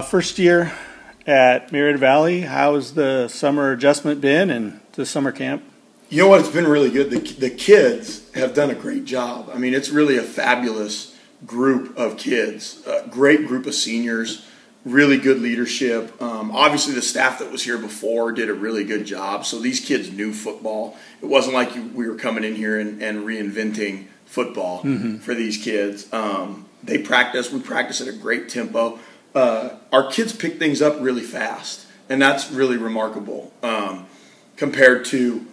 First year at Murrieta Valley, how's the summer adjustment been and the summer camp? You know what? It's been really good. The kids have done a great job. I mean, it's really a fabulous group of kids, a great group of seniors, really good leadership. Obviously, the staff that was here before did a really good job. So these kids knew football. It wasn't like we were coming in here and reinventing football for these kids. They practice. We practice at a great tempo. Our kids pick things up really fast, and that's really remarkable compared to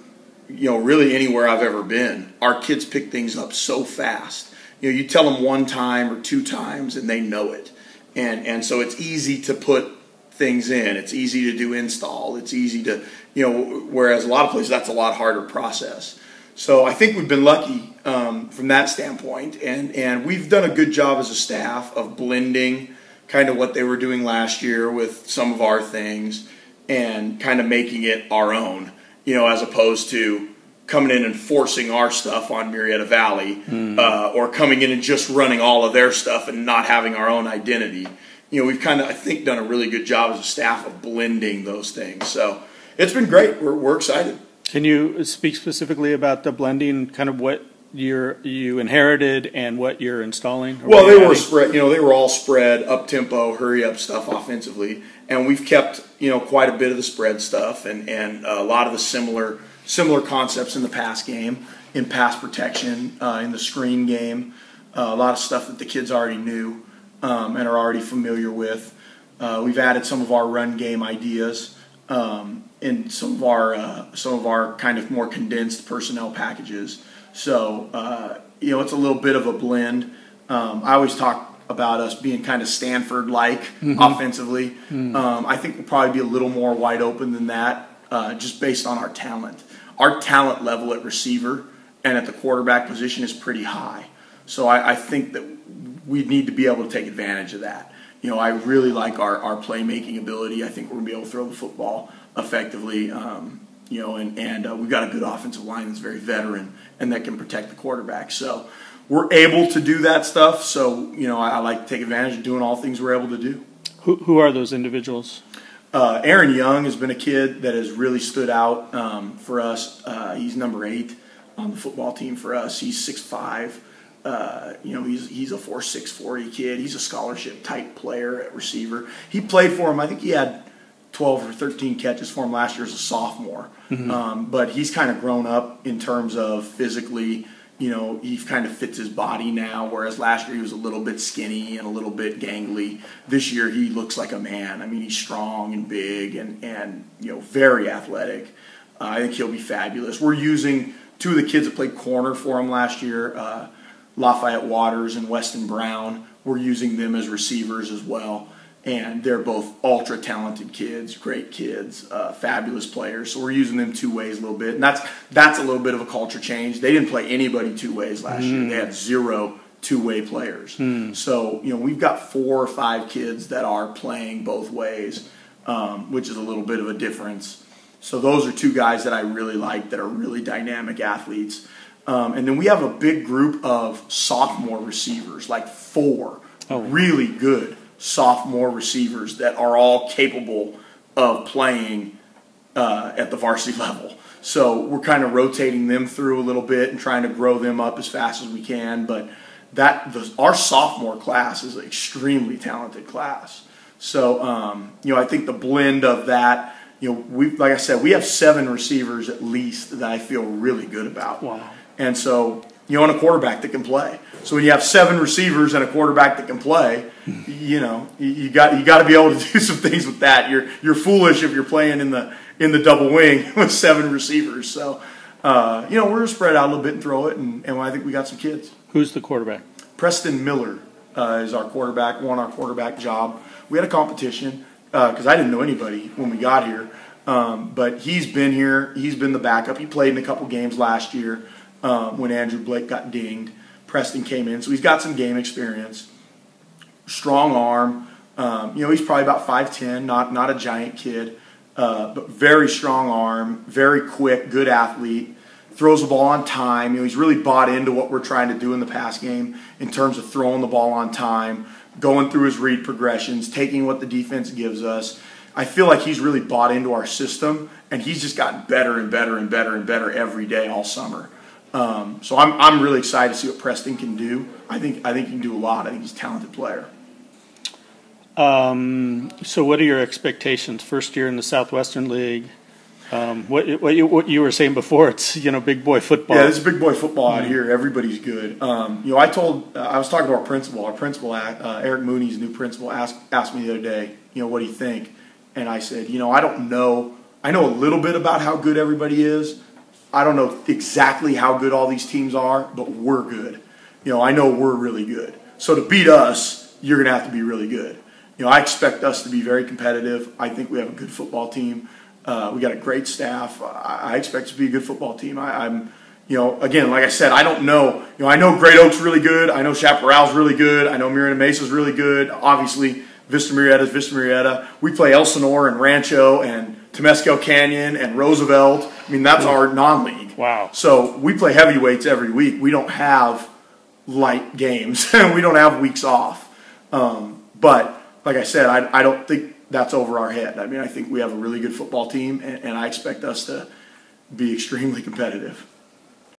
really anywhere I've ever been. Our kids pick things up so fast. You tell them one time or two times, and they know it, and so it's easy to put things in. It's easy to do install. It's easy to whereas a lot of places that's a lot harder process. So I think we've been lucky from that standpoint, and we've done a good job as a staff of blending kind of what they were doing last year with some of our things and kind of making it our own, as opposed to coming in and forcing our stuff on Murrieta Valley or coming in and just running all of their stuff and not having our own identity. We've kind of, I think, done a really good job as a staff of blending those things. So it's been great. We're excited. Can you speak specifically about the blending, kind of what you inherited and what you're installing? Well, they were spread. They were all spread up tempo, hurry up stuff offensively, and we've kept quite a bit of the spread stuff and a lot of the similar concepts in the pass game, in pass protection, in the screen game. A lot of stuff that the kids already knew and are already familiar with. We've added some of our run game ideas in some of our kind of more condensed personnel packages. So, it's a little bit of a blend. I always talk about us being kind of Stanford-like offensively. I think we'll probably be a little more wide open than that just based on our talent. Our talent level at receiver and at the quarterback position is pretty high. So I think that we need to be able to take advantage of that. I really like our playmaking ability. I think we're going to be able to throw the football effectively. And we've got a good offensive line that's very veteran and that can protect the quarterback. So we're able to do that stuff. So, I like to take advantage of doing all things we're able to do. Who are those individuals? Aaron Young has been a kid that has really stood out for us. He's number 8 on the football team for us. He's 6'5". He's a 4.6 40 kid. He's a scholarship type player at receiver. He played for him. I think he had 12 or 13 catches for him last year as a sophomore. But he's kind of grown up in terms of physically. He kind of fits his body now, whereas last year he was a little bit skinny and a little bit gangly. This year he looks like a man. I mean, he's strong and big and very athletic. I think he'll be fabulous. We're using 2 of the kids that played corner for him last year, Lafayette Waters and Weston Brown. We're using them as receivers as well. And they're both ultra-talented kids, great kids, fabulous players. So we're using them 2 ways a little bit. And that's a little bit of a culture change. They didn't play anybody 2 ways last year. They had 0 2-way players. So, we've got 4 or 5 kids that are playing both ways, which is a little bit of a difference. So those are 2 guys that I really like that are really dynamic athletes. And then we have a big group of sophomore receivers, like 4 really good sophomore receivers that are all capable of playing at the varsity level. So we're kind of rotating them through a little bit and trying to grow them up as fast as we can. But our sophomore class is an extremely talented class. So I think the blend of that, like I said, we have 7 receivers at least that I feel really good about. Wow. And so, and a quarterback that can play. So when you have 7 receivers and a quarterback that can play, you got to be able to do some things with that. You're foolish if you're playing in the double wing with 7 receivers. So, we're gonna spread out a little bit and throw it, and I think we got some kids. Who's the quarterback? Preston Miller is our quarterback. Won our quarterback job. We had a competition because I didn't know anybody when we got here, but he's been here. He's been the backup. He played in a couple games last year. When Andrew Blake got dinged, Preston came in, so he's got some game experience. Strong arm, he's probably about 5'10", not a giant kid, but very strong arm, very quick, good athlete. Throws the ball on time. He's really bought into what we're trying to do in the pass game in terms of throwing the ball on time, going through his read progressions, taking what the defense gives us. I feel like he's really bought into our system, and he's just gotten better and better and better and better every day all summer. So I'm really excited to see what Preston can do. I think he can do a lot. I think he's a talented player. So what are your expectations? First year in the Southwestern League. What you were saying before, it's big boy football. Yeah, this is big boy football out here. Everybody's good. I was talking to our principal. Our principal, Eric Mooney's new principal, asked me the other day, what do you think? And I said, I don't know. I know a little bit about how good everybody is. I don't know exactly how good all these teams are, but we're good. I know we're really good. So to beat us, you're going to have to be really good. I expect us to be very competitive. I think we have a good football team. We got a great staff. I expect it to be a good football team. I'm again, like I said, I don't know. I know Great Oak's really good. I know Chaparral's really good. I know Murrieta Mesa's really good. Obviously, Vista Murrieta's Vista Murrieta. We play Elsinore and Rancho and Temescal Canyon and Roosevelt. I mean, that's our non-league. Wow. So we play heavyweights every week. We don't have light games. We don't have weeks off. But like I said, I don't think that's over our head. I mean, I think we have a really good football team, and I expect us to be extremely competitive.